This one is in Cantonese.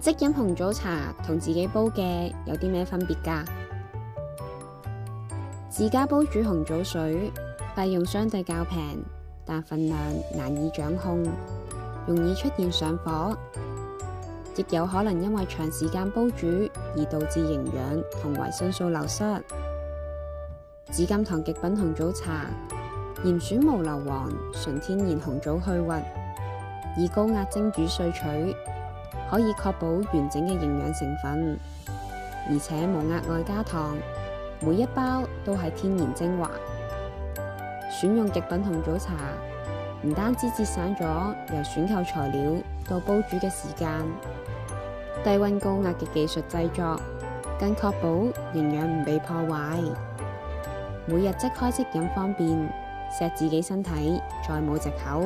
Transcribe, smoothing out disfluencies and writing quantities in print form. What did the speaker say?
即飲紅棗茶同自己煲嘅有啲咩分別㗎？自家煲煮紅棗水，費用相對較平，但份量難以掌控，容易出現上火，亦有可能因為長時間煲煮而導致營養同維生素流失。紫甘堂極品紅棗茶，嚴選無硫磺純天然紅棗去核，以高壓蒸煮萃取，可以確保完整嘅營養成分，而且無額外加糖，每一包都係天然精華。選用極品紅棗茶，唔單止節省咗由選購材料到煲煮嘅時間，低溫高壓嘅技術製作，更確保營養唔被破壞。每日即開即飲方便，錫自己身體再冇藉口。